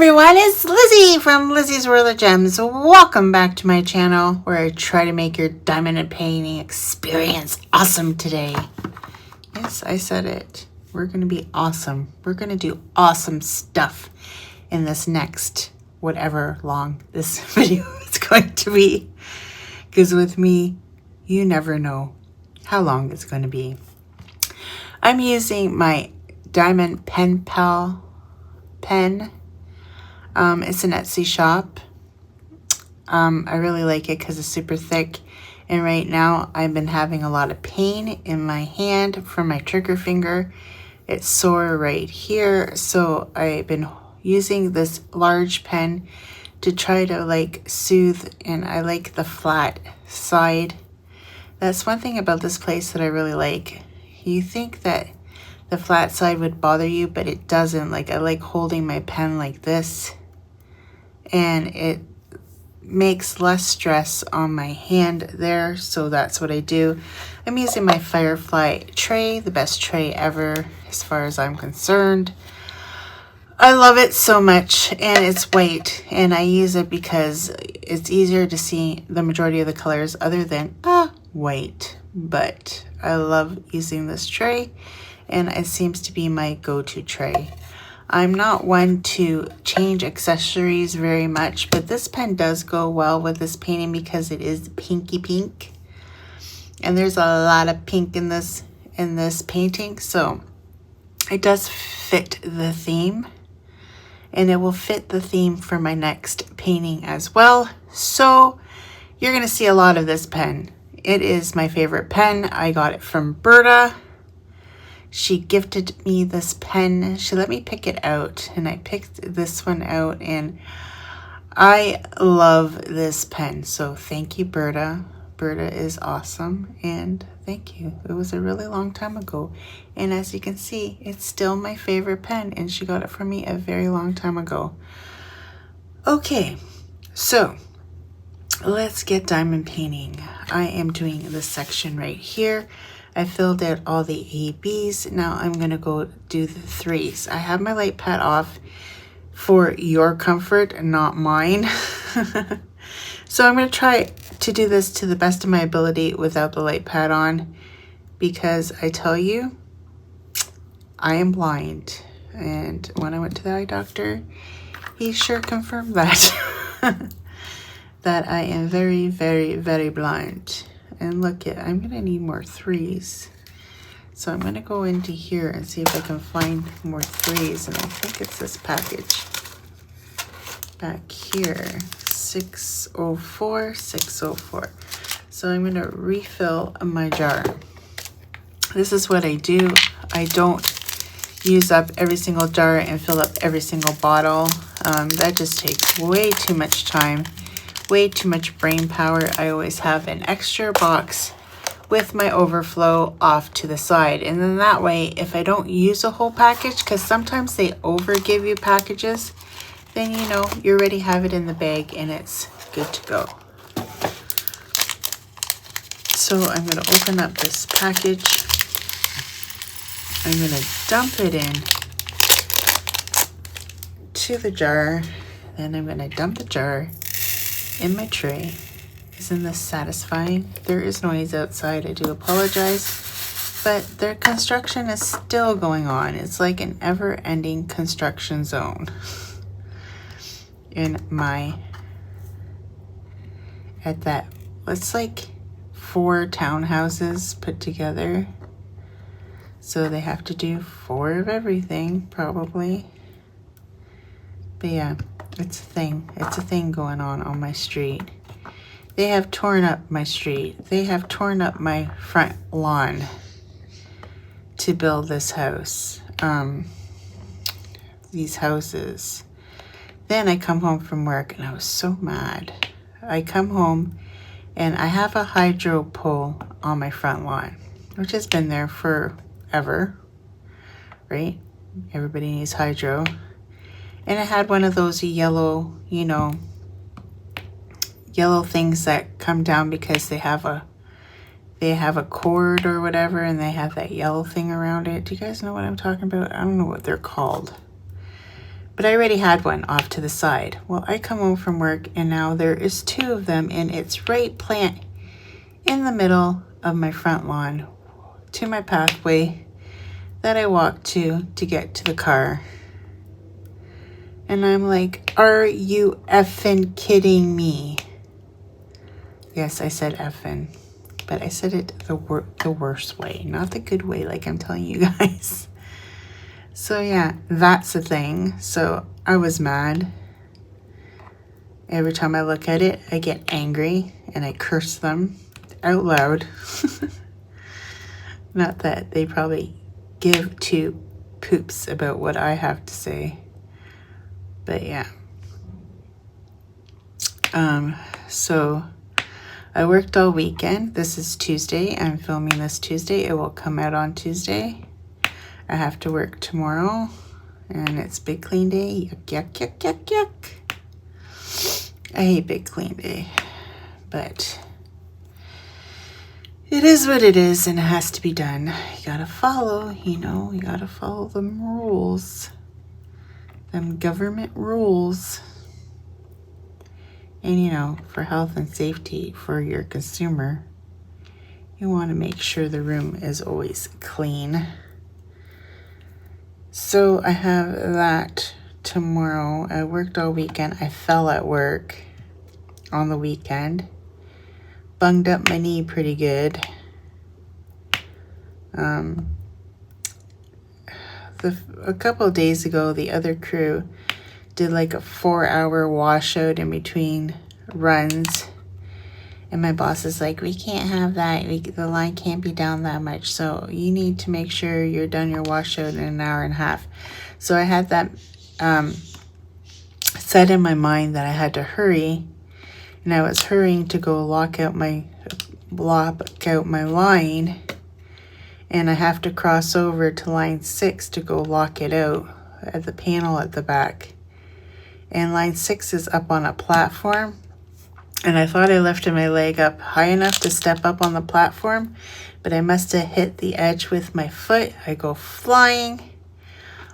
everyone, it's Lizzie from Lizzie's World of Gems. Welcome back to my channel where I try to make your diamond and painting experience awesome today. Yes, I said it. We're going to be awesome. We're going to do awesome stuff in this next whatever long this video is going to be. Because with me, you never know how long it's going to be. I'm using my Diamond Pen Pal pen. It's an Etsy shop. I really like it because it's super thick. And right now I've been having a lot of pain in my hand from my trigger finger. It's sore right here. So I've been using this large pen to try to like soothe, and I like the flat side. That's one thing about this place that I really like. You think that the flat side would bother you, but it doesn't. Like, I like holding my pen like this, and it makes less stress on my hand there, so that's what I do. I'm using my Firefly tray, the best tray ever as far as I'm concerned. I love it so much, and it's white, and I use it because it's easier to see the majority of the colors other than white. But I love using this tray, and it seems to be my go-to tray. I'm not one to change accessories very much, but this pen does go well with this painting because it is pinky pink. And there's a lot of pink in this painting, so it does fit the theme. And it will fit the theme for my next painting as well. So you're gonna see a lot of this pen. It is my favorite pen. I got it from Berta. She gifted me this pen. She let me pick it out, and I picked this one out, and I love this pen. So thank you, Berta. Berta is awesome, and thank you. It was a really long time ago, and as you can see, it's still my favorite pen, and she got it for me a very long time ago. Okay, so let's get diamond painting. I am doing this section right here. I filled out all the A, B's. Now I'm gonna go do the 3s. I have my light pad off for your comfort, not mine. So I'm gonna try to do this to the best of my ability without the light pad on, because I tell you, I am blind. And when I went to the eye doctor, he sure confirmed that. That I am very, very, very blind. And look it, I'm gonna need more 3s. So I'm gonna go into here and see if I can find more 3s. And I think it's this package back here, 604, 604. So I'm gonna refill my jar. This is what I do. I don't use up every single jar and fill up every single bottle. That just takes way too much time. Way too much brain power. I always have an extra box with my overflow off to the side, and then that way if I don't use a whole package, because sometimes they over give you packages, then you know you already have it in the bag and it's good to go. So I'm going to open up this package. I'm going to dump it in to the jar, then I'm going to dump the jar in my tray. Isn't this satisfying? There is noise outside, I do apologize, but their construction is still going on. It's like an ever-ending construction zone in my, it's like 4 townhouses put together, so they have to do 4 of everything probably. But yeah, it's a thing going on my street. They have torn up my street. They have torn up my front lawn to build this house. These houses. Then I come home from work and I was so mad. I come home and I have a hydro pole on my front lawn, which has been there forever, right? Everybody needs hydro. And it had one of those yellow, you know, yellow things that come down because they have a cord or whatever, and they have that yellow thing around it. Do you guys know what I'm talking about? I don't know what they're called. but I already had one off to the side. Well, I come home from work and now there is 2 of them, and it's right plant in the middle of my front lawn to my pathway that I walk to get to the car. And I'm like, are you effing kidding me? Yes, I said effing, but I said it the worst way, not the good way like I'm telling you guys. So yeah, that's the thing. So I was mad. Every time I look at it, I get angry and I curse them out loud. Not that they probably give 2 poops about what I have to say. But yeah. So I worked all weekend. This is Tuesday. I'm filming this Tuesday. It will come out on Tuesday. I have to work tomorrow, and it's big clean day. Yuck, yuck, yuck, yuck, yuck. I hate big clean day, but it is what it is, and it has to be done. You gotta follow, you know, you gotta follow them rules, them government rules. And you know, for health and safety for your consumer, you want to make sure the room is always clean. So I have that tomorrow. I worked all weekend. I fell at work on the weekend. Bunged up my knee pretty good. A couple of days ago, the other crew did like a 4-hour washout in between runs. And my boss is like, we can't have that. The line can't be down that much. So you need to make sure you're done your washout in an hour and a half. So I had that set in my mind that I had to hurry. And I was hurrying to go lock out my line. And I have to cross over to line 6 to go lock it out at the panel at the back. And line 6 is up on a platform. And I thought I lifted my leg up high enough to step up on the platform, but I must have hit the edge with my foot. I go flying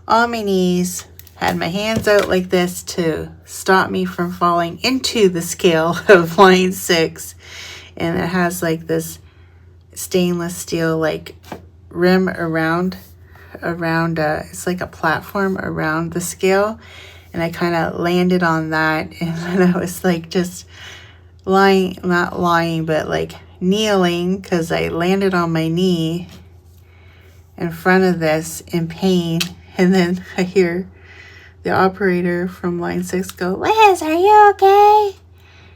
on my knees, had my hands out like this to stop me from falling into the scale of line 6. And it has like this stainless steel like rim around it's like a platform around the scale. And I kind of landed on that, and then I was like just not lying, but like kneeling, because I landed on my knee in front of this in pain. And then I hear the operator from line 6 go, Liz, are you okay?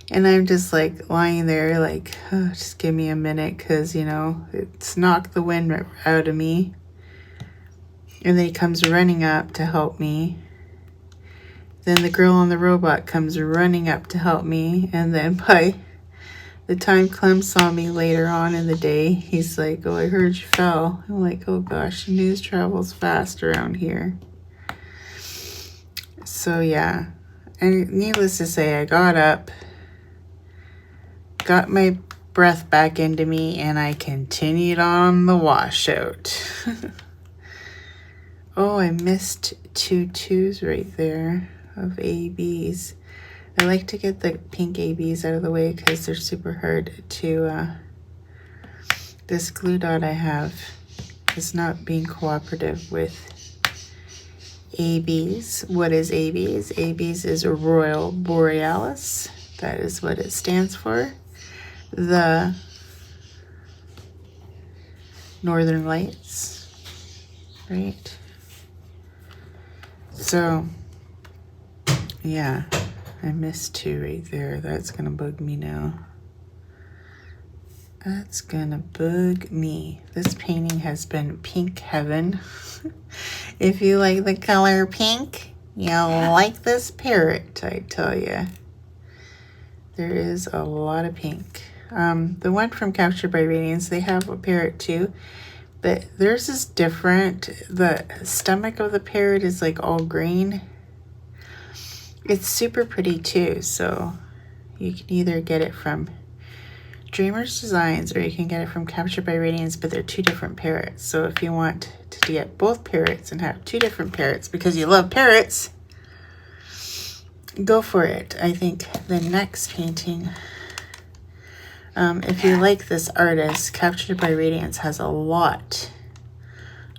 And I'm just like lying there like, oh, just give me a minute, because, you know, it's knocked the wind out of me. And then he comes running up to help me. Then the girl on the robot comes running up to help me. And then by the time Clem saw me later on in the day, he's like, oh, I heard you fell. I'm like, oh gosh, news travels fast around here. So yeah, and needless to say, I got up, got my breath back into me, and I continued on the washout. Oh, I missed 2 2s right there of ABs. I like to get the pink ABs out of the way because they're super hard to, this glue dot I have is not being cooperative with ABs. What is ABs? ABs is Royal Borealis. That is what it stands for. The Northern Lights, right? So, yeah, I missed 2 right there. That's gonna bug me now. That's gonna bug me. This painting has been pink heaven. If you like the color pink, you'll like this parrot, I tell you. There is a lot of pink. The one from Captured by Radiance, they have a parrot too, but theirs is different. The stomach of the parrot is like all green. It's super pretty too, so you can either get it from Dreamers Designs or you can get it from Captured by Radiance, but they're 2 different parrots. So if you want to get both parrots and have 2 different parrots because you love parrots, go for it. I think the next painting, if you like this artist, Captured by Radiance has a lot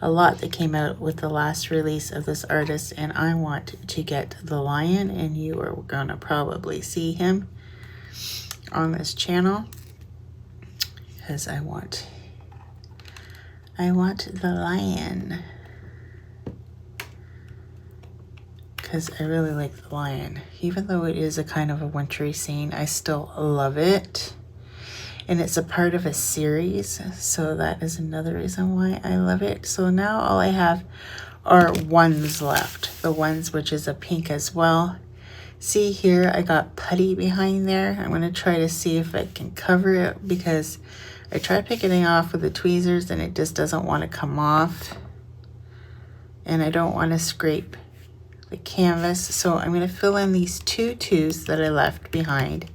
that came out with the last release of this artist, and I want to get the lion, and you are gonna probably see him on this channel because I want the lion, because I really like the lion. Even though it is a kind of a wintry scene, I still love it. And it's a part of a series, so that is another reason why I love it. So now all I have are ones left. The ones, which is a pink as well. See here, I got putty behind there. I'm going to try to see if I can cover it, because I tried picking it off with the tweezers and it just doesn't want to come off. And I don't want to scrape the canvas, so I'm going to fill in these 2 twos that I left behind.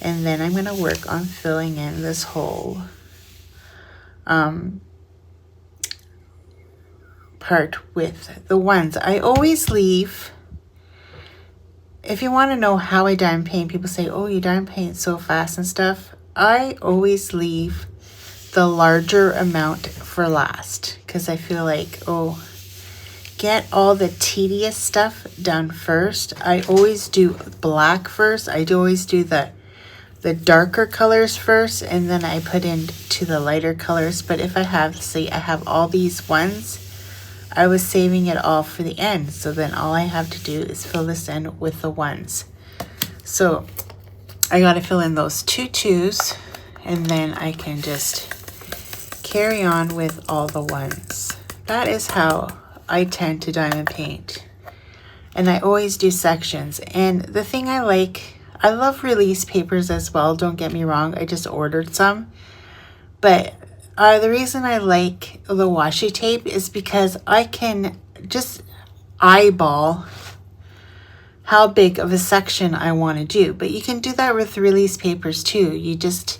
And then I'm going to work on filling in this whole part with the ones. I always leave, if you want to know how I diamond paint, people say, oh, you diamond paint so fast and stuff. I always leave the larger amount for last, because I feel like, oh, get all the tedious stuff done first. I always do black first. I always do the darker colors first, and then I put into the lighter colors. But if I have, say I have all these ones, I was saving it all for the end. So then all I have to do is fill this in with the ones. So I got to fill in those 2 twos, and then I can just carry on with all the ones. That is how I tend to diamond paint. And I always do sections. And the thing I like, I love release papers as well, don't get me wrong. I just ordered some. But the reason I like the washi tape is because I can just eyeball how big of a section I want to do. But you can do that with release papers too. You just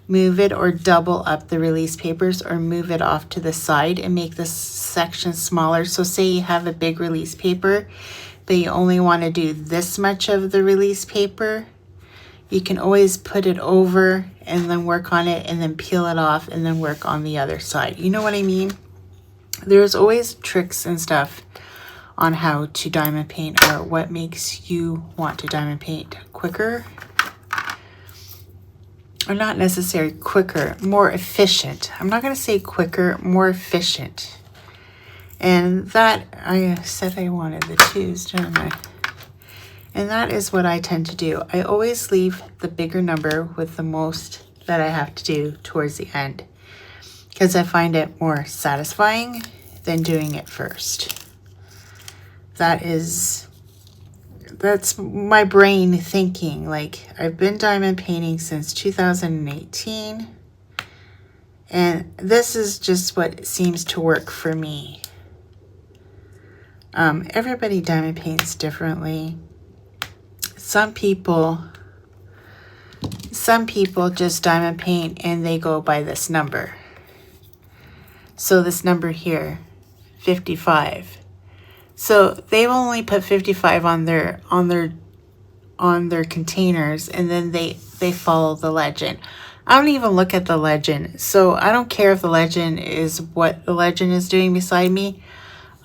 move it or double up the release papers, or move it off to the side and make this section smaller. So say you have a big release paper, but you only want to do this much of the release paper, you can always put it over and then work on it, and then peel it off and then work on the other side. You know what I mean? There's always tricks and stuff on how to diamond paint, or what makes you want to diamond paint quicker. Or not necessarily quicker, more efficient. I'm not going to say quicker, more efficient. And that, I said I wanted the twos, didn't I? And that is what I tend to do. I always leave the bigger number with the most that I have to do towards the end, because I find it more satisfying than doing it first. That's my brain thinking. Like, I've been diamond painting since 2018, and this is just what seems to work for me. Everybody diamond paints differently. Some people just diamond paint and they go by this number. So this number here, 55. So they've only put 55 on their containers, and then they follow the legend. I don't even look at the legend. So I don't care if the legend is what the legend is doing beside me.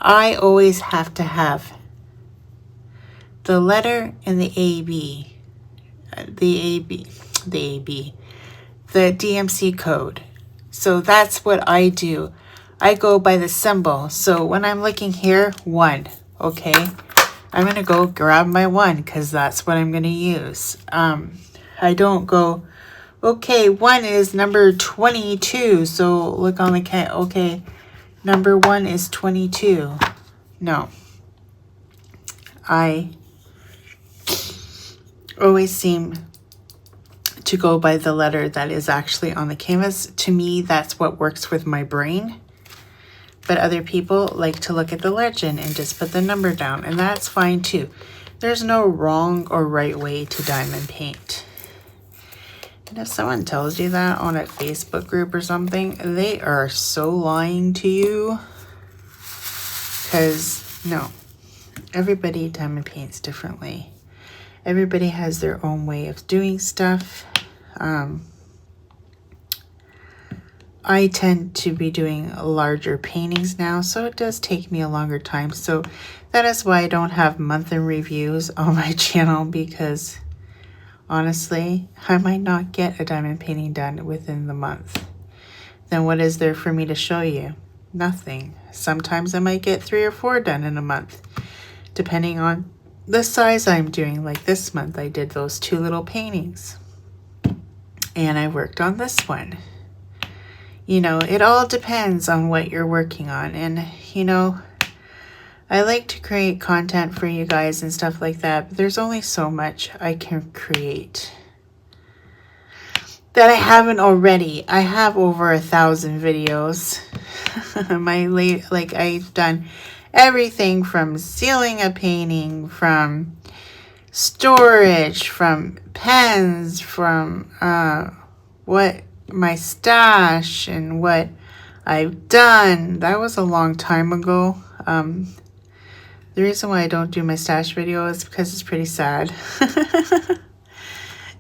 I always have to have the letter and the AB, the DMC code. So that's what I do. I go by the symbol. So when I'm looking here, 1, okay, I'm going to go grab my 1 because that's what I'm going to use. I don't go, okay, 1 is number 22. So look on the cat, okay, number 1 is 22. No. I always seem to go by the letter that is actually on the canvas. To me, that's what works with my brain. But other people like to look at the legend and just put the number down, and that's fine too. There's no wrong or right way to diamond paint. And if someone tells you that on a Facebook group or something, they are so lying to you. Because no, everybody diamond paints differently. everybody has their own way of doing stuff. I tend to be doing larger paintings now, so it does take me a longer time. So that is why I don't have month in reviews on my channel, because honestly, I might not get a diamond painting done within the month. Then what is there for me to show you? Nothing. Sometimes I might get 3 or 4 done in a month, depending on the size I'm doing. Like this month, I did those 2 little paintings, and I worked on this one. You know, it all depends on what you're working on. And, you know, I like to create content for you guys and stuff like that, but there's only so much I can create that I haven't already. I have over 1,000 videos. I've done everything from sealing a painting, from storage, from pens, from what my stash and what I've done. That was a long time ago. The reason why I don't do my stash video is because it's pretty sad.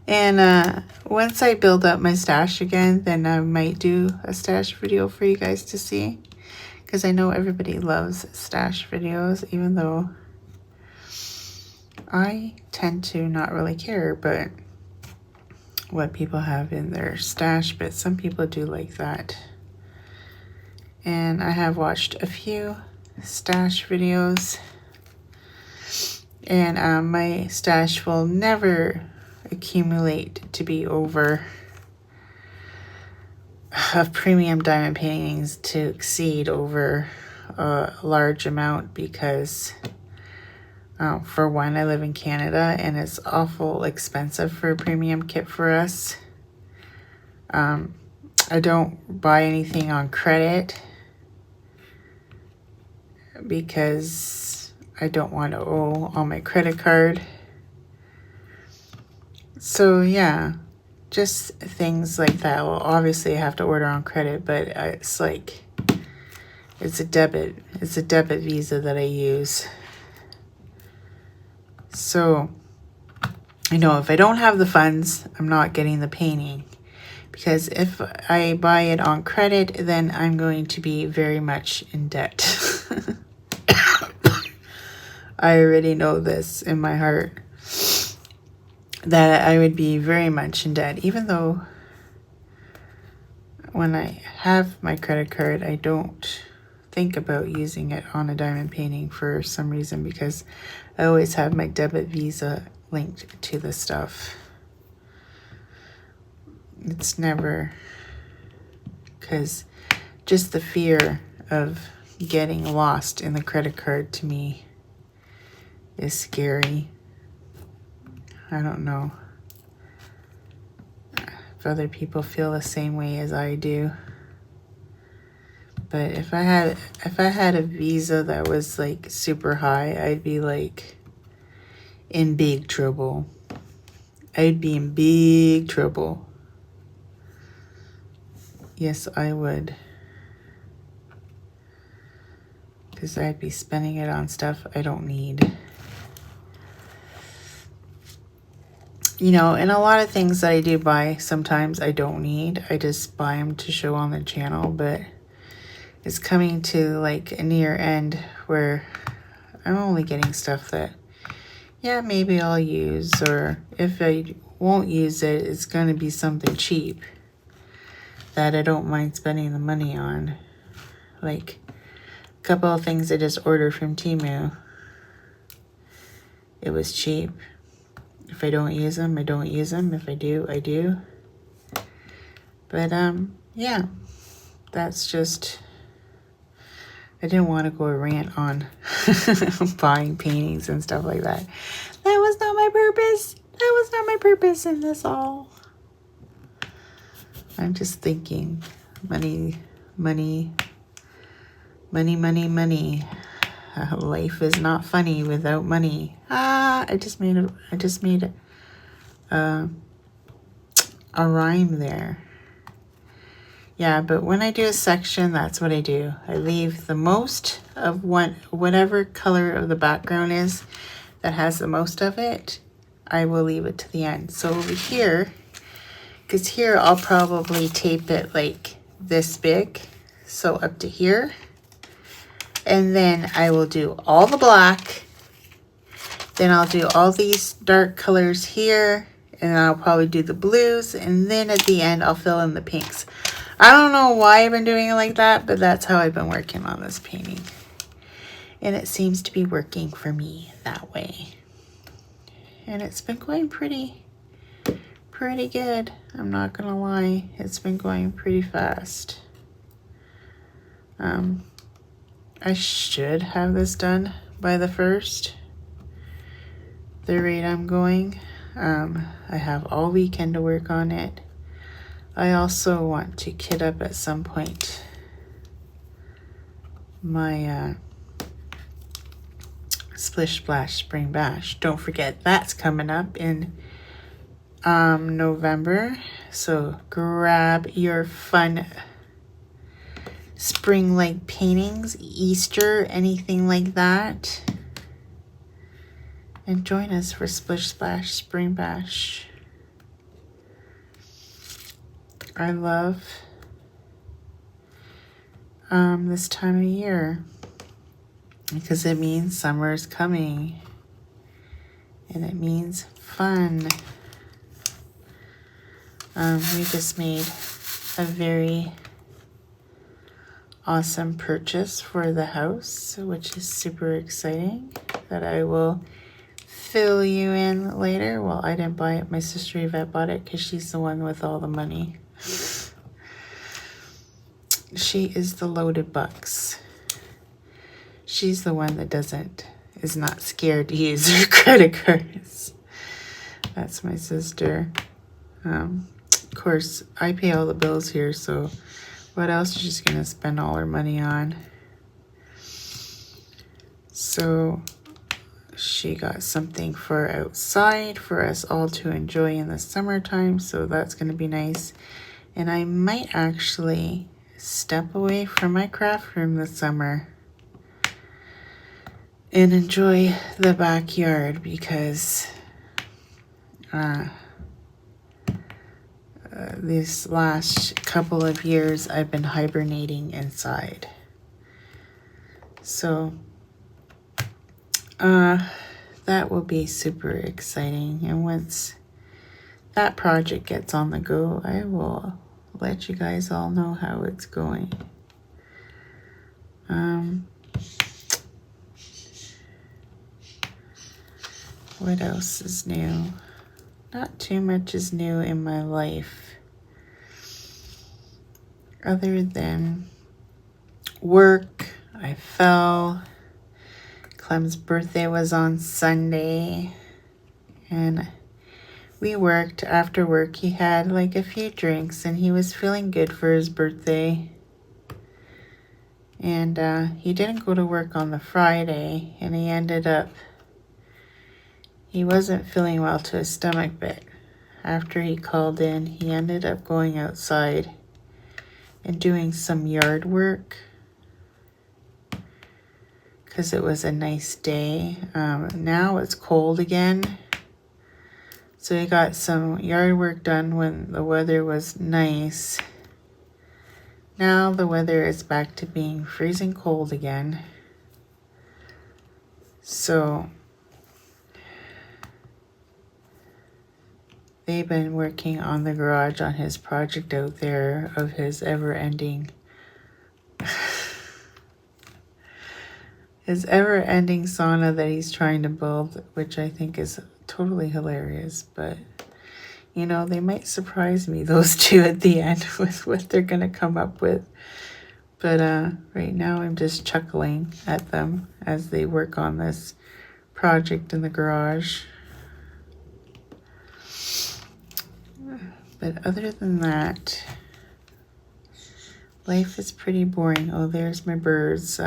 And once I build up my stash again, then I might do a stash video for you guys to see, because I know everybody loves stash videos, even though I tend to not really care but what people have in their stash, but some people do like that. And I have watched a few stash videos, and my stash will never accumulate to be over of premium diamond paintings to exceed over a large amount, because for one, I live in Canada and it's awful expensive for a premium kit for us. I don't buy anything on credit because I don't want to owe on my credit card. So yeah, just things like that. Well, obviously I have to order on credit, but it's like, it's a debit Visa that I use. So, you know, if I don't have the funds, I'm not getting the painting, because if I buy it on credit, then I'm going to be very much in debt. I already know this in my heart, that I would be very much in debt, even though when I have my credit card, I don't think about using it on a diamond painting for some reason, because I always have my debit Visa linked to the stuff. It's never, because just the fear of getting lost in the credit card to me is scary. I don't know if other people feel the same way as I do. But if I had a Visa that was like super high, I'd be like in big trouble. I'd be in big trouble. Yes, I would. Because I'd be spending it on stuff I don't need. You know, and a lot of things that I do buy, sometimes I don't need. I just buy them to show on the channel, but it's coming to like a near end where I'm only getting stuff that, yeah, maybe I'll use, or if I won't use it, it's going to be something cheap that I don't mind spending the money on. Like a couple of things I just ordered from Temu. It was cheap. If I don't use them, I don't use them. If I do, I do. But yeah, that's just, I didn't want to go a rant on buying paintings and stuff like that. That was not my purpose. That was not my purpose in this all. I'm just thinking, money, money, money, money, money. Life is not funny without money. I just made a rhyme there. Yeah, but when I do a section, that's what I do. I leave the most of whatever color of the background is that has the most of it. I will leave it to the end. So over here, because here I'll probably tape it like this big, so up to here. And then I will do all the black. Then I'll do all these dark colors here. And I'll probably do the blues. And then at the end, I'll fill in the pinks. I don't know why I've been doing it like that, but that's how I've been working on this painting. And it seems to be working for me that way. And it's been going pretty good. I'm not gonna lie. It's been going pretty fast. I should have this done by the 1st. The rate I'm going. I have all weekend to work on it. I also want to kit up at some point my Splish Splash Spring Bash. Don't forget that's coming up in November. So grab your fun spring-like paintings, Easter, anything like that. And join us for Splish Splash Spring Bash. I love this time of year because it means summer's coming and it means fun. We just made a very awesome purchase for the house, which is super exciting, that I will fill you in later. Well, I didn't buy it. My sister Yvette bought it because she's the one with all the money. She is the loaded bucks. She's the one that is not scared to use her credit cards. That's my sister. Of course, I pay all the bills here, so what else is she gonna spend all her money on? So she got something for outside for us all to enjoy in the summertime, so that's gonna be nice. And I might actually step away from my craft room this summer and enjoy the backyard because these last couple of years I've been hibernating inside. So that will be super exciting. And once that project gets on the go, I will let you guys all know how it's going. What else is new? Not too much is new in my life other than work. I fell. Clem's birthday was on Sunday and we worked. After work he had like a few drinks and he was feeling good for his birthday. And he didn't go to work on the Friday and he wasn't feeling well to his stomach, but after he called in, he ended up going outside and doing some yard work because it was a nice day. Now it's cold again. So he got some yard work done when the weather was nice. Now the weather is back to being freezing cold again. So they've been working on the garage on his project out there of his ever-ending sauna that he's trying to build, which I think is totally hilarious. But you know, they might surprise me, those two, at the end with what they're gonna come up with. But right now I'm just chuckling at them as they work on this project in the garage. But other than that, life is pretty boring. Oh, there's my birds.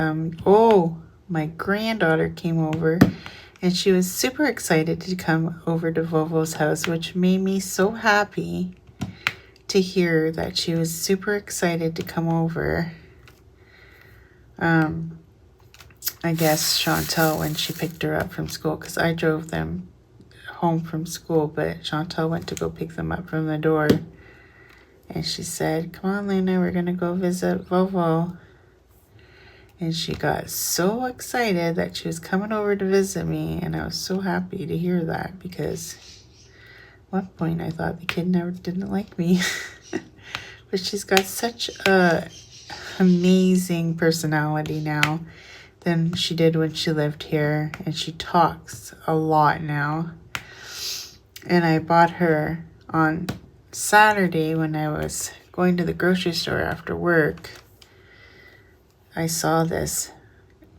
My granddaughter came over and she was super excited to come over to Vovo's house, which made me so happy to hear that she was super excited to come over. I guess Chantel, when she picked her up from school, because I drove them home from school, but Chantal went to go pick them up from the door. And she said, come on, Luna, we're going to go visit Vovo. And she got so excited that she was coming over to visit me. And I was so happy to hear that, because at one point I thought the kid didn't like me. But she's got such a amazing personality now than she did when she lived here. And she talks a lot now. And I bought her on Saturday when I was going to the grocery store after work. I saw this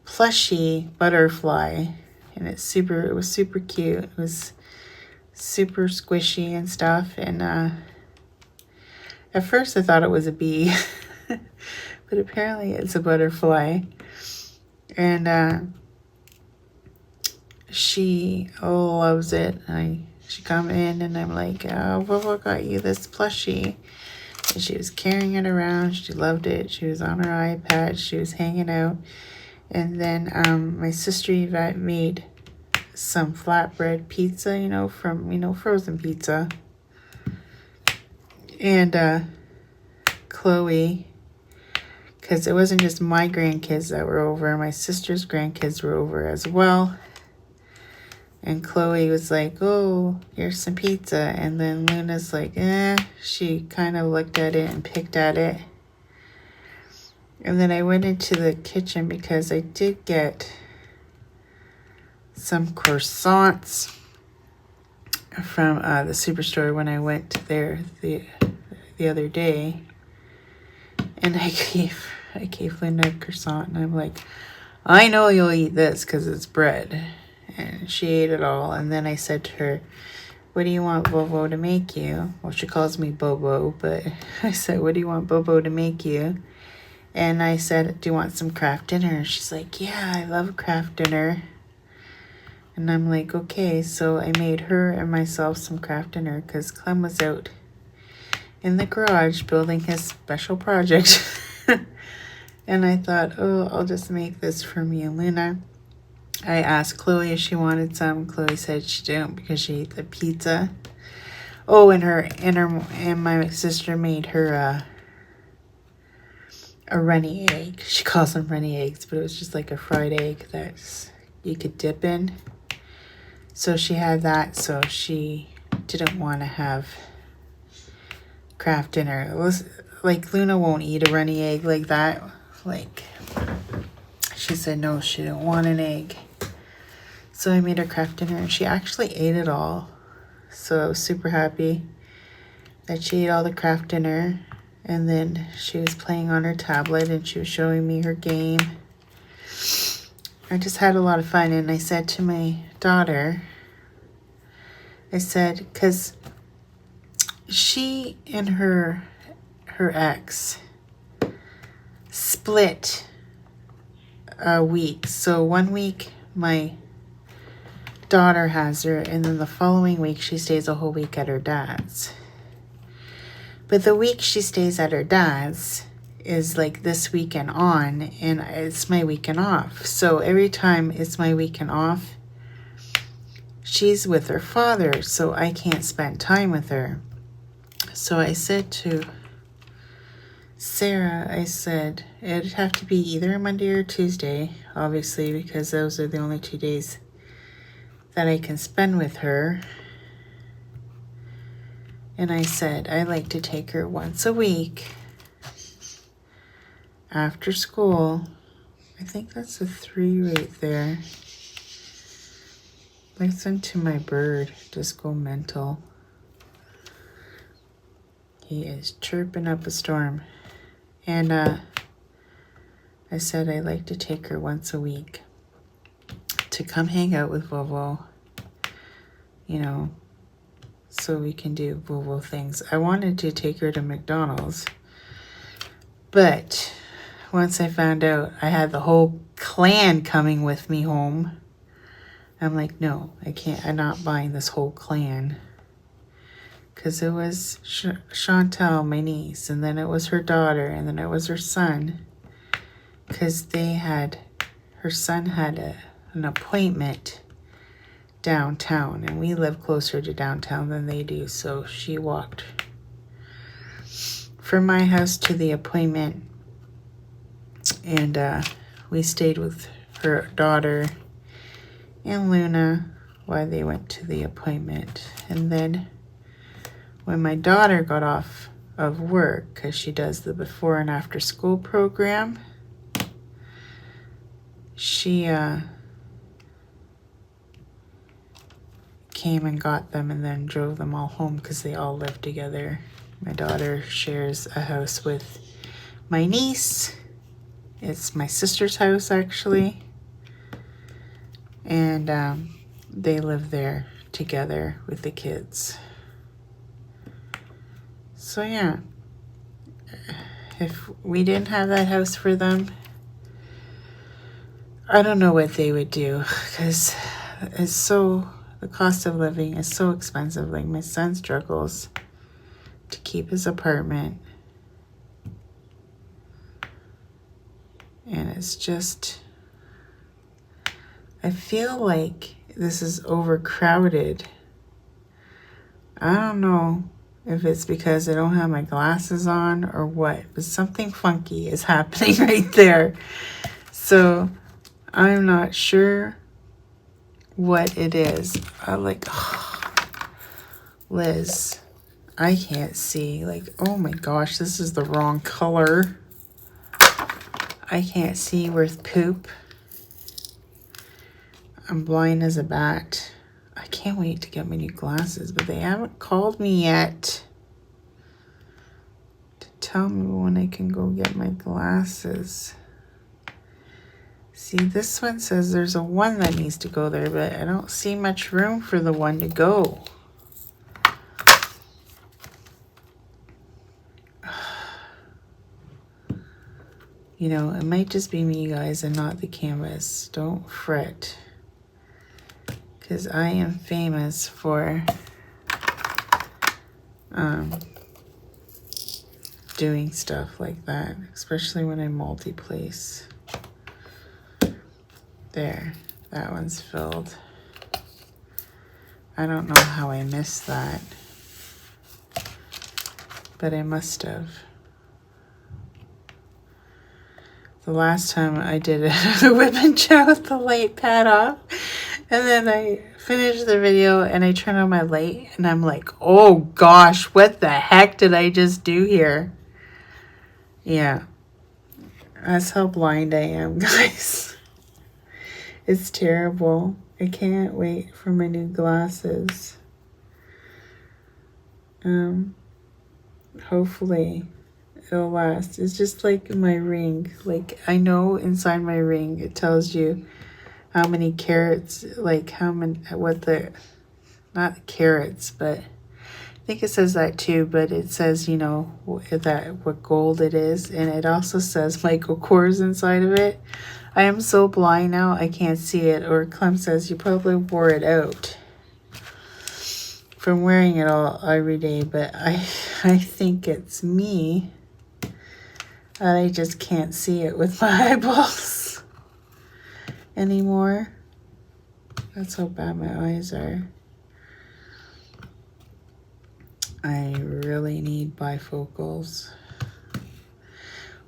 plushy butterfly, and it was super cute. It was super squishy and stuff. And at first I thought it was a bee, but apparently it's a butterfly. And she loves it. She come in and I'm like, oh, Vovo got you this plushie. And she was carrying it around. She loved it. She was on her iPad. She was hanging out. And then my sister Yvette made some flatbread pizza, from, frozen pizza. And Chloe, because it wasn't just my grandkids that were over. My sister's grandkids were over as well. And Chloe was like, oh, here's some pizza. And then Luna's like, She kind of looked at it and picked at it. And then I went into the kitchen because I did get some croissants from the superstore when I went there the other day. And I gave Luna a croissant. And I'm like, I know you'll eat this because it's bread. And she ate it all. And then I said to her, what do you want Vovo to make you? Well, she calls me Bobo, but I said, what do you want Bobo to make you? And I said, do you want some craft dinner? And she's like, yeah, I love craft dinner. And I'm like, okay. So I made her and myself some craft dinner because Clem was out in the garage building his special project. And I thought, oh, I'll just make this for me and Luna. I asked Chloe if she wanted some. Chloe said she didn't because she ate the pizza. Oh, and my sister made her a runny egg. She calls them runny eggs, but it was just like a fried egg that you could dip in. So she had that, so she didn't want to have craft dinner. It was like Luna won't eat a runny egg like that. Like, she said no, she didn't want an egg. So I made her craft dinner and she actually ate it all. So I was super happy that she ate all the craft dinner. And then she was playing on her tablet and she was showing me her game. I just had a lot of fun. And I said to my daughter, I said, because she and her ex split a week. So 1 week my daughter has her, and then the following week she stays a whole week at her dad's. But the week she stays at her dad's is like this weekend on, and it's my weekend off. So every time it's my weekend off, she's with her father, so I can't spend time with her. So I said to Sarah, I said, it'd have to be either Monday or Tuesday, obviously, because those are the only 2 days that I can spend with her. And I said, I like to take her once a week after school. I think that's a 3 right there. Listen to my bird just go mental. He is chirping up a storm. And I said I like to take her once a week to come hang out with Vovo, so we can do Vovo things. I wanted to take her to McDonald's, but once I found out I had the whole clan coming with me home, I'm like, no, I can't. I'm not buying this whole clan. Because it was Chantal, my niece, and then it was her daughter, and then it was her son. Because her son had an appointment downtown, and we live closer to downtown than they do, so she walked from my house to the appointment, and we stayed with her daughter and Luna while they went to the appointment. And then when my daughter got off of work, because she does the before and after school program, she came and got them and then drove them all home because they all live together. My daughter shares a house with my niece. It's my sister's house, actually. And they live there together with the kids. So yeah, if we didn't have that house for them, I don't know what they would do, because the cost of living is so expensive. Like, my son struggles to keep his apartment, and it's just, I feel like this is overcrowded. I don't know if it's because I don't have my glasses on or what, but something funky is happening right there. So I'm not sure what it is. Liz, I can't see. Like, oh my gosh, this is the wrong color. I can't see worth poop. I'm blind as a bat. I can't wait to get my new glasses, but they haven't called me yet to tell me when I can go get my glasses. See, this one says there's a one that needs to go there, but I don't see much room for the one to go. You know, it might just be me, guys, and not the canvas. Don't fret, because I am famous for doing stuff like that, especially when I multi-place. There, that one's filled. I don't know how I missed that, but I must have. The last time I did it, the Wip&Chat with the light pad off, and then I finished the video and I turned on my light and I'm like, oh gosh, what the heck did I just do here? Yeah, that's how blind I am, guys. It's terrible. I can't wait for my new glasses. Hopefully it'll last. It's just like my ring. Like, I know inside my ring it tells you how many carats, like how many, what the, not carats, but I think it says that too, but it says, you know, that what gold it is, and it also says Michael Kors inside of it. I am so blind now, I can't see it. Or Clem says you probably wore it out from wearing it all every day, but I think it's me, and I just can't see it with my eyeballs anymore. That's how bad my eyes are. I really need bifocals.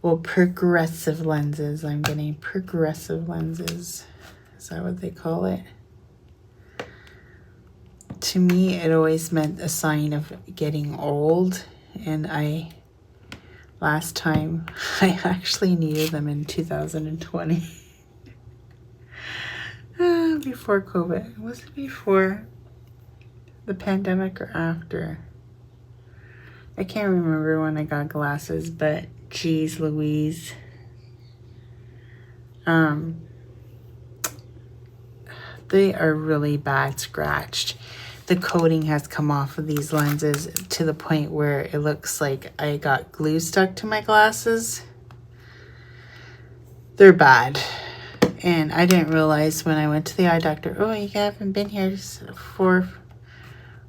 Well, progressive lenses. I'm getting progressive lenses. Is that what they call it? To me, it always meant a sign of getting old. And last time, I actually needed them in 2020. Before COVID. Was it before the pandemic or after? I can't remember when I got glasses, but geez Louise. They are really bad scratched. The coating has come off of these lenses to the point where it looks like I got glue stuck to my glasses. They're bad. And I didn't realize when I went to the eye doctor, oh, you haven't been here for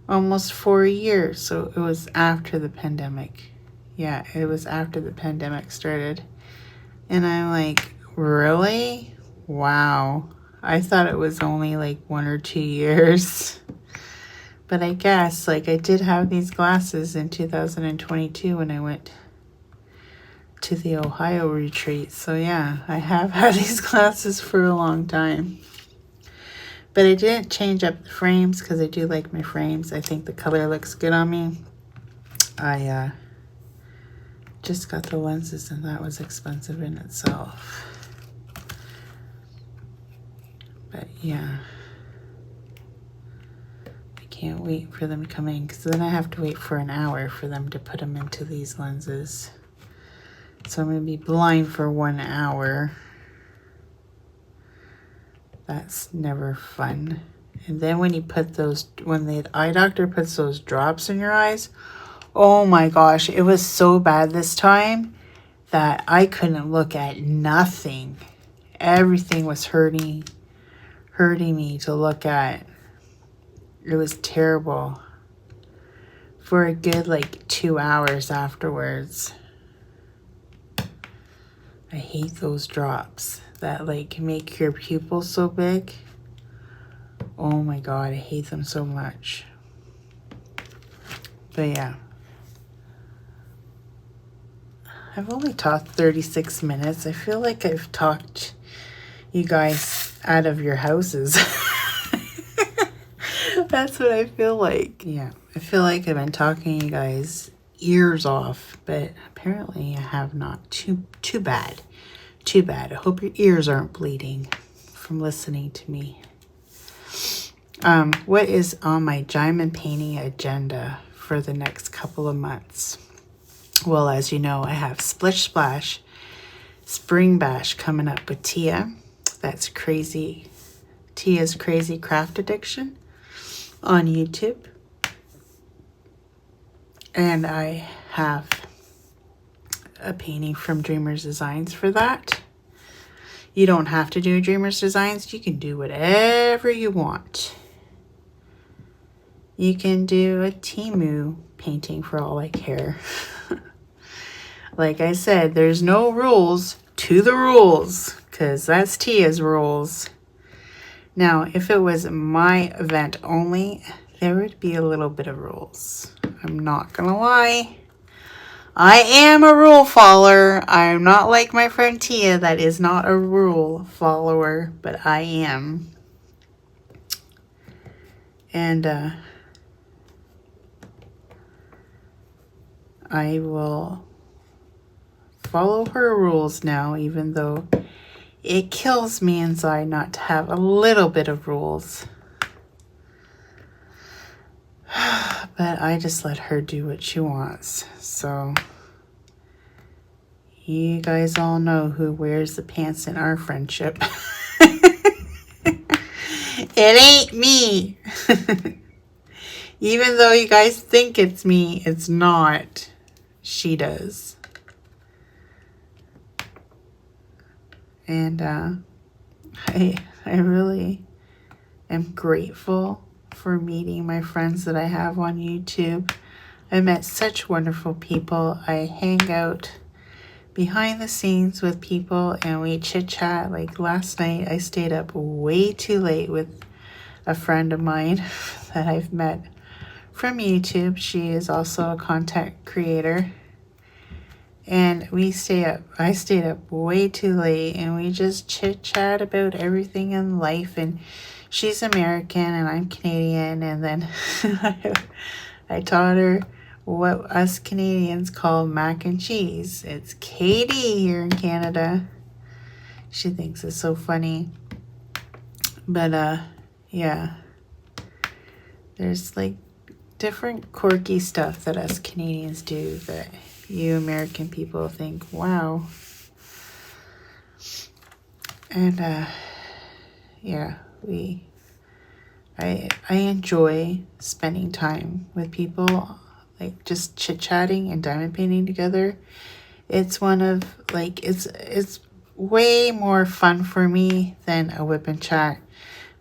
almost 4 years. So it was after the pandemic. Yeah, it was after the pandemic started. And I'm like, really? Wow. I thought it was only like 1 or 2 years. But I guess, like, I did have these glasses in 2022 when I went to the Ohio retreat. So yeah, I have had these glasses for a long time. But I didn't change up the frames because I do like my frames. I think the color looks good on me. I just got the lenses and that was expensive in itself. But yeah. Can't wait for them to come in because then I have to wait for an hour for them to put them into these lenses. So I'm going to be blind for 1 hour. That's never fun. And then when you put those, when the eye doctor puts those drops in your eyes, oh my gosh, it was so bad this time that I couldn't look at nothing. Everything was hurting me to look at. It was terrible for a good like 2 hours afterwards. I hate those drops that like make your pupils so big. Oh my God, I hate them so much. But yeah. I've only talked 36 minutes. I feel like I've talked you guys out of your houses. That's what I feel like. Yeah, I feel like I've been talking you guys ears off, but apparently I have not. Too bad. Too bad. I hope your ears aren't bleeding from listening to me. What is on my diamond painting agenda for the next couple of months? Well, as you know, I have Splish Splash Spring Bash coming up with Tia. That's crazy. Tia's Crazy Craft Addiction on YouTube. And I have a painting from Dreamers Designs for that. You don't have to do Dreamers Designs. You can do whatever you want. You can do a Temu painting for all I care. Like I said, there's no rules to the rules because that's Tia's rules. Now, if it was my event only, there would be a little bit of rules. I'm not gonna lie. I am a rule follower. I'm not like my friend Tia that is not a rule follower, but I am. And I will follow her rules now, even though it kills me inside not to have a little bit of rules. But I just let her do what she wants. So you guys all know who wears the pants in our friendship. It ain't me. Even though you guys think it's me, it's not. She does. And I really am grateful for meeting my friends that I have on YouTube. I met such wonderful people. I hang out behind the scenes with people and we chit chat. Like last night, I stayed up way too late with a friend of mine that I've met from YouTube. She is also a content creator. And I stayed up way too late and we just chit chat about everything in life. And she's American and I'm Canadian. And then I taught her what us Canadians call mac and cheese. It's KD here in Canada. She thinks it's so funny. But yeah, there's like different quirky stuff that us Canadians do that you American people think, wow. And yeah, I enjoy spending time with people, like just chit-chatting and diamond painting together. It's one of like it's way more fun for me than a whip and chat.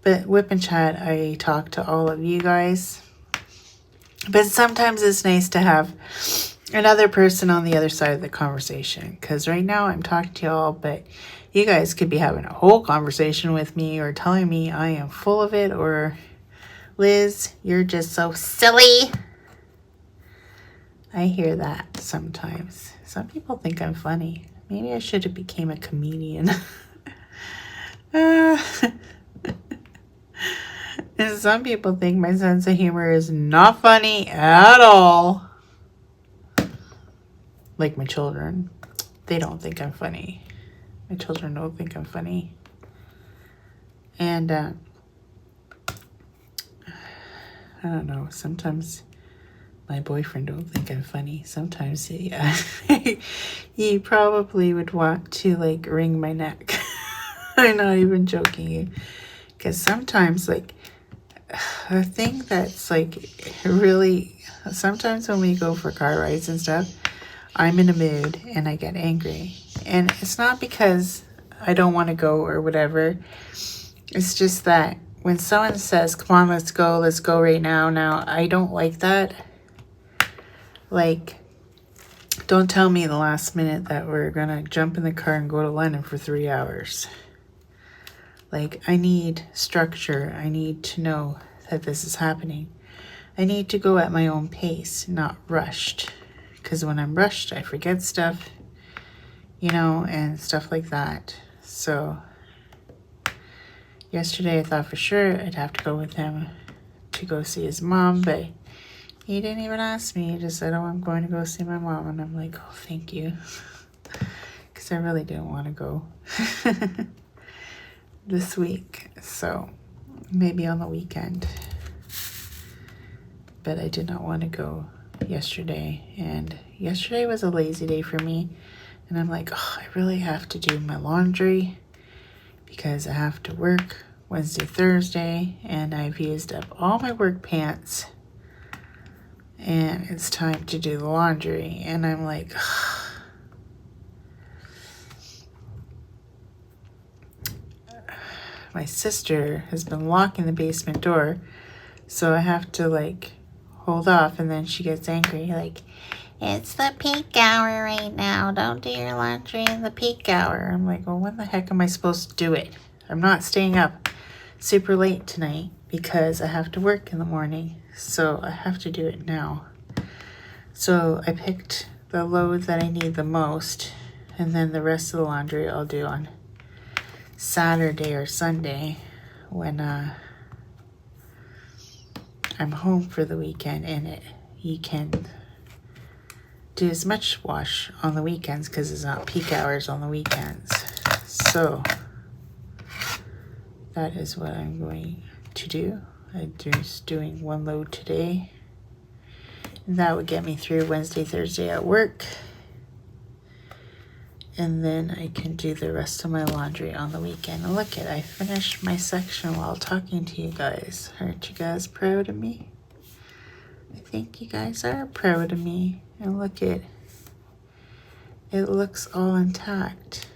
But whip and chat, I talk to all of you guys. But sometimes it's nice to have another person on the other side of the conversation, because right now I'm talking to y'all, but You guys could be having a whole conversation with me or telling me I am full of it, or Liz, you're just so silly. I hear that sometimes. Some people think I'm funny. Maybe I should have became a comedian. And some people think my sense of humor is not funny at all. Like my children. They don't think I'm funny. My children don't think I'm funny. And I don't know. Sometimes my boyfriend don't think I'm funny. Sometimes he probably would want to like wring my neck. I'm not even joking you. Because sometimes like a thing that's like really, sometimes when we go for car rides and stuff, I'm in a mood and I get angry. And it's not because I don't want to go or whatever. It's just that when someone says, come on, let's go right now. Now, I don't like that. Like, don't tell me the last minute that we're going to jump in the car and go to London for 3 hours. Like, I need structure. I need to know that this is happening. I need to go at my own pace, not rushed. Because when I'm rushed, I forget stuff, you know, and stuff like that. So, yesterday I thought for sure I'd have to go with him to go see his mom, but he didn't even ask me. He just said, oh, I'm going to go see my mom. And I'm like, oh, thank you. Because I really didn't want to go this week. So, maybe on the weekend. But I did not want to go yesterday. And yesterday was a lazy day for me. And I'm like, oh, I really have to do my laundry because I have to work Wednesday, Thursday. And I've used up all my work pants. And it's time to do the laundry. And I'm like, my sister has been locking the basement door. So I have to like hold off. And then she gets angry. Like, it's the peak hour right now. Don't do your laundry in the peak hour. I'm like, well, when the heck am I supposed to do it? I'm not staying up super late tonight because I have to work in the morning. So I have to do it now. So I picked the load that I need the most, and then the rest of the laundry I'll do on Saturday or Sunday when I'm home for the weekend, and you can do as much wash on the weekends because it's not peak hours on the weekends. So that is what I'm going to do. I'm just doing one load today. And that would get me through Wednesday, Thursday at work. And then I can do the rest of my laundry on the weekend. And look I finished my section while talking to you guys. Aren't you guys proud of me? I think you guys are proud of me. And look it looks all intact.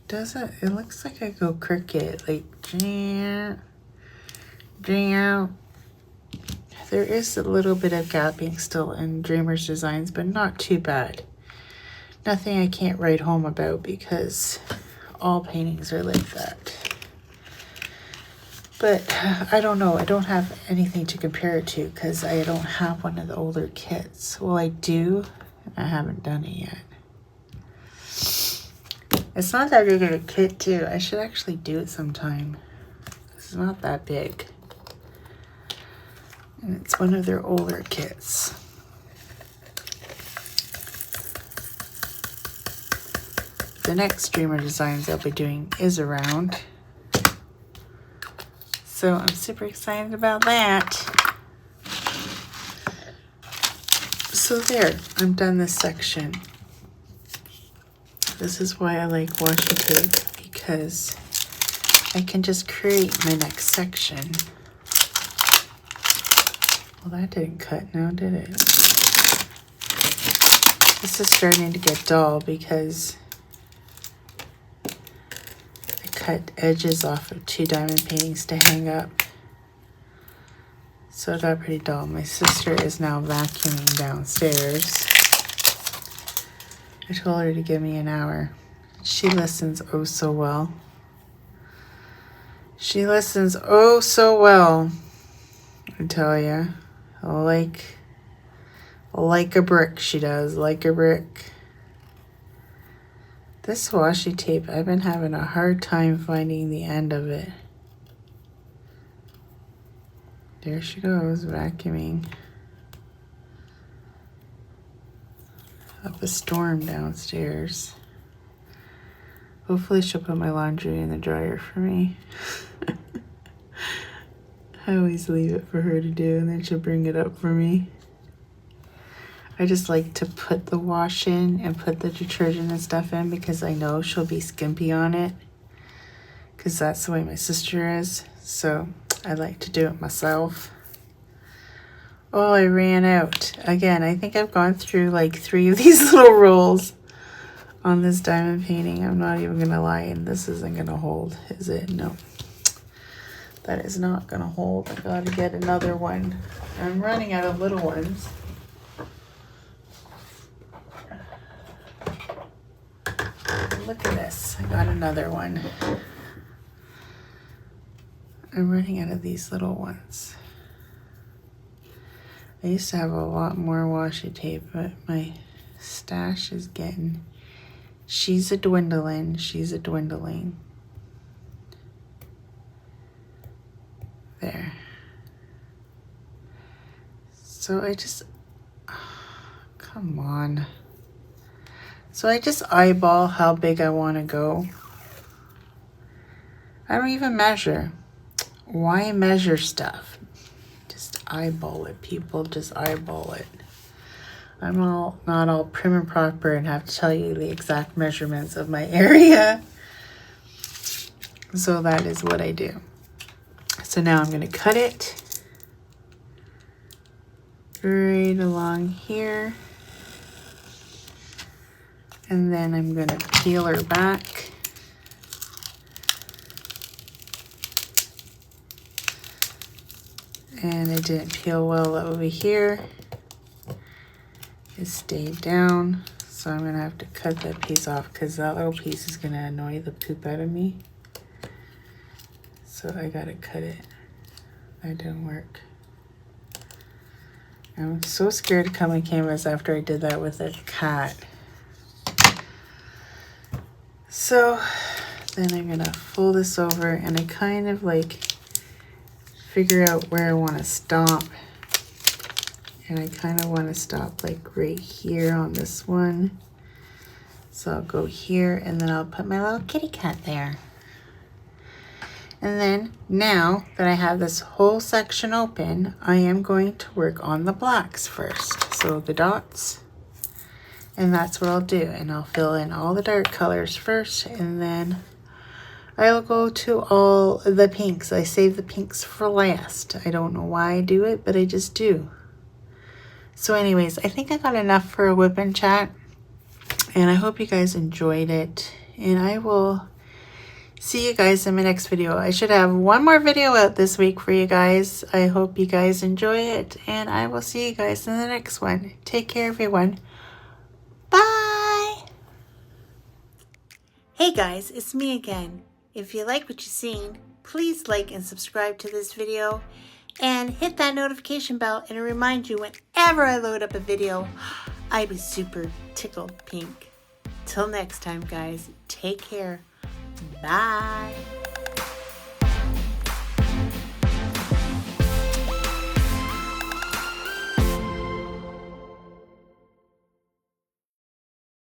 Doesn't it looks like I go crooked, like there is a little bit of gapping still in Dreamer's designs, but not too bad. Nothing I can't write home about because all paintings are like that. But I don't know. I don't have anything to compare it to because I don't have one of the older kits. Well, I do. I haven't done it yet. It's not that big of a kit, too. I should actually do it sometime. It's not that big. And it's one of their older kits. The next Dreamer designs I'll be doing is around. So I'm super excited about that. So there, I'm done this section. This is why I like washi tape, because I can just create my next section. Well, that didn't cut now, did it? This is starting to get dull because I cut edges off of 2 diamond paintings to hang up. So it got pretty dull. My sister is now vacuuming downstairs. I told her to give me an hour. She listens oh so well. She listens oh so well. I tell you, like a brick she does, like a brick. This washi tape, I've been having a hard time finding the end of it. There she goes, vacuuming. Up a storm downstairs. Hopefully she'll put my laundry in the dryer for me. I always leave it for her to do and then she'll bring it up for me. I just like to put the wash in and put the detergent and stuff in because I know she'll be skimpy on it. Because that's the way my sister is. So I like to do it myself. Oh, I ran out. Again, I think I've gone through like 3 of these little rolls on this diamond painting. I'm not even going to lie. And this isn't going to hold, is it? No. That is not going to hold. I got to get another one. I'm running out of little ones. Look at this. I got another one. I'm running out of these little ones. I used to have a lot more washi tape, but my stash is getting... She's a dwindling. She's a dwindling. There. So I just... Come on. So I just eyeball how big I want to go. I don't even measure. Why measure stuff? Just eyeball it, people. Just eyeball it. I'm not all prim and proper and have to tell you the exact measurements of my area. So that is what I do. So now I'm going to cut it right along here. And then I'm going to peel her back. And it didn't peel well over here. It stayed down. So I'm going to have to cut that piece off because that little piece is going to annoy the poop out of me. So I got to cut it. That didn't work. I'm so scared to come on canvas after I did that with a cat. So then I'm going to fold this over and I kind of like figure out where I want to stop. And I kind of want to stop like right here on this one. So I'll go here and then I'll put my little kitty cat there. And then now that I have this whole section open, I am going to work on the blacks first. So the dots. And that's what I'll do. And I'll fill in all the dark colors first. And then I'll go to all the pinks. I save the pinks for last. I don't know why I do it, but I just do. So anyways, I think I got enough for a whip and chat. And I hope you guys enjoyed it. And I will see you guys in my next video. I should have one more video out this week for you guys. I hope you guys enjoy it. And I will see you guys in the next one. Take care, everyone. Bye! Hey guys, it's me again. If you like what you've seen, please like and subscribe to this video. And hit that notification bell and it'll remind you whenever I load up a video. I'd be super tickled pink. Till next time, guys. Take care. Bye.